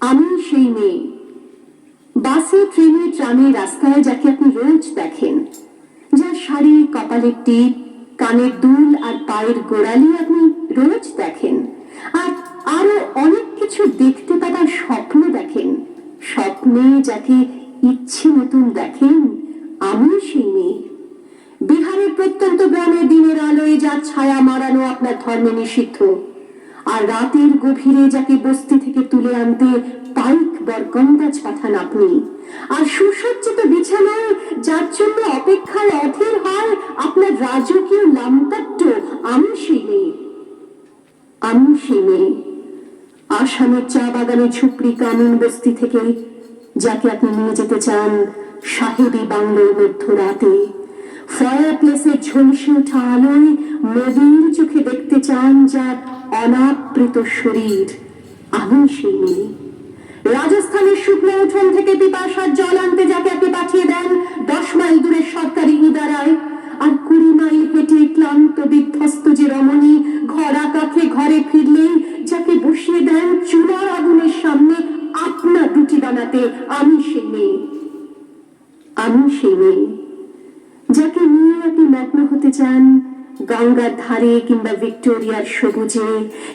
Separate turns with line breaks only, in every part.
আমি সেই মেয়ে, বাসে ট্রেনে ট্রামে রাস্তায় যাকে আপনি রোজ দেখেন, যার শাড়ি, কপালের টিপ, কানের দুল আর পায়ের গোড়ালি আপনি রোজ দেখেন, আর আরো অনেক কিছু দেখতে পাওয়ার স্বপ্ন দেখেন। স্বপ্নে যাকে ইচ্ছে মতন দেখেন, আমি সেই মেয়ে। বিহারের প্রত্যন্ত গ্রামে দিনের আলোয় যার ছায়া মারানো আপনার ধর্মে নিষিদ্ধ, আর রাতের গভীরে যাকে বস্তি থেকে তুলে আনতে পাইক বরকন্দাজ পাঠান আপনি, আর সুসজ্জিত বিছানায় যার জন্য অপেক্ষায় অধীর হয় আপনার রাজকীয় লামতাট্য, আমি সেই মেয়ে। আমি সেই মেয়ে, আসামের চা বাগানে ঝুপড়ি কামিন বস্তি থেকে যাকে আপনি নিয়ে যেতে চান সাহেবী বাংলোর মধ্যরাতে, ফায়ার প্লেসের ঝলসে ওঠা আলোয় নদীর চোখে দেখতে চান যার অনাবৃত শরীর, আমি সেই মেয়ে। রাজস্থানের শুকনো উঠোন থেকে পিপাসার জল আনতে যাকে আপনি পাঠিয়ে দেন 10 মাইল দূরের সরকারি ইদারায়, আর 20 মাইল হেঁটে ক্লান্ত বিধ্বস্ত যে রমণী ঘরা কাছে ঘরে ফিরলেই যাকে বসিয়ে দেন চুলার আগুনের সামনে আপনার রুটি বানাতে, আমি সেই মেয়ে। আমি সেই মেয়ে যাকে নিয়ে আপনি মগ্ন হতে চান গঙ্গার ধারে কিংবা ভিক্টোরিয়ার সবুজে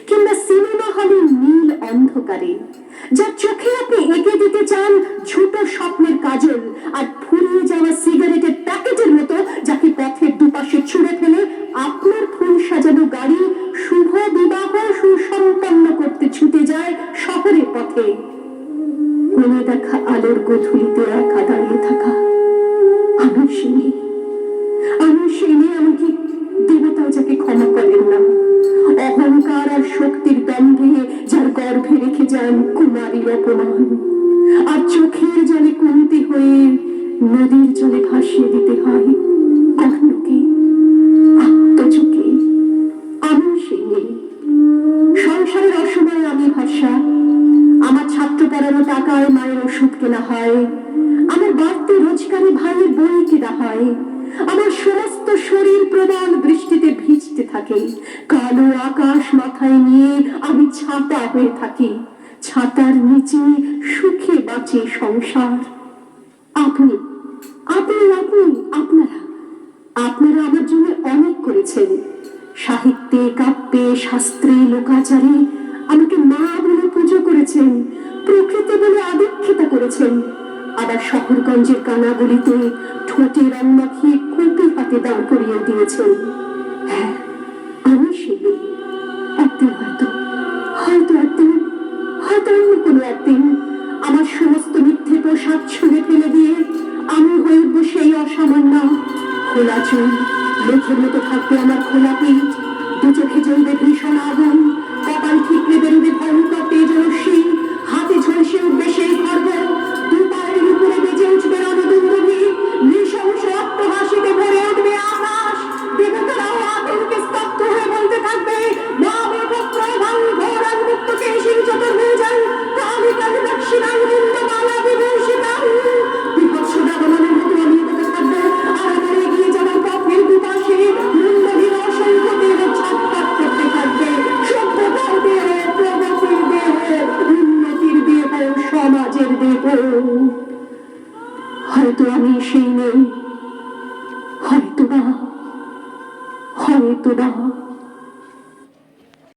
কিংবা সিনেমা হলের নীল অন্ধকারে, যার চোখে আপনি এঁকে দিতে চান ছোট স্বপ্নের কাজল, আর ফুরিয়ে যাওয়া সিগারেটের প্যাকেটের মতো যাকে পথের দুপাশে ছুঁড়ে ফেলে আপনার ফুল সাজানো গাড়ি শুভ বিবাহ সুসম্পন্ন করতে ছুটে যায় শহরের পথে। মনে দেখা আলোর গোধূলিতে একা দাঁড়িয়ে থাকা, আমি সেই মেয়ে। আমি সেই মেয়ে, আমাকে দেবতাও যাকে ক্ষমা করেন না, অহংকার আর শক্তির দ্বন্দ্বে যার গর্ভে রেখে যান কুমারীর অপমান, আর চোখের জলে কুন্তি হয়ে নদীর জলে ভাসিয়ে দিতে হয় অন্যকে, আত্মযোগে। আমি সেই মেয়ে। সংসারের অসময়ে আমি ভাষা, আমার ছাত্র পড়ানো টাকায় মায়ের ওষুধ কেনা হয়, আমার বাড়তি রোজগারে ভাইয়ের বই কেনা হয়, আমার সমস্ত শরীর প্রবল বৃষ্টিতে ভিজতে থাকে, কালো আকাশ মাথায় নিয়ে আমি ছাতা হয়ে থাকি, ছাতার নিচে সুখে বাঁচে সংসার। আপনি আপনি আপনি আপনারা আপনারা আমার জন্য অনেক করেছেন। সাহিত্যে, কাব্যে, শাস্ত্রে, লোকাচারে আমাকে মা বলে পুজো করেছেন, প্রকৃতি বলে আদিক্ষেতা করেছেন, আবার শহরগঞ্জের কানাগলিতে ঠোঁটে রং মাখিয়ে কুপি হাতে দাঁড় করিয়ে দিয়েছেন। হ্যাঁ, আমি সেই মেয়ে। একদিন হয়তো অন্য কোনো একদিন আমার সমস্ত মিথ্যে পোশাক ছুঁড়ে ফেলে দিয়ে আমি হয়ে উঠবো সেই অসামান্য। খোলা চুল, লেখের মতো থাকবে আমার খোলা পিঠ, দু চোখে জ্বলবে ভীষণ আগুন, কপাল ঠিকরে বেরোবে ভয়ঙ্কর তেজস্বী, হাতে ঝলসে উঠবে সেই খর্ব, দু পায়ের উপরে বেজে উঠবে রণদুন্দুভি, নৃশংস অট্টহাসিতে ভরে উঠবে আকাশ, দেবতারাও আতঙ্কে স্তব্ধ হয়ে বলতে থাকবে মা বেপত্র ভাঙ ঘোর উন্মুক্ত কেশিং চতুর্ভুজাং কালি কালি দক্ষিণাং বৃন্দমালা বিভূষিতাং। বিভৎস দাগমনের মতো আমি বলতে থাকবো, আর আমার এগিয়ে যাওয়ার পথের দুপাশে মূল্যহীন অসংখ্য দেহ ছটফট করতে থাকবে। সভ্যতার দেহ, প্রগতির দেহ, উন্নতির দেহ, সমাজের দেহ। হয়তো আমি সেই নেই, হয়তো না।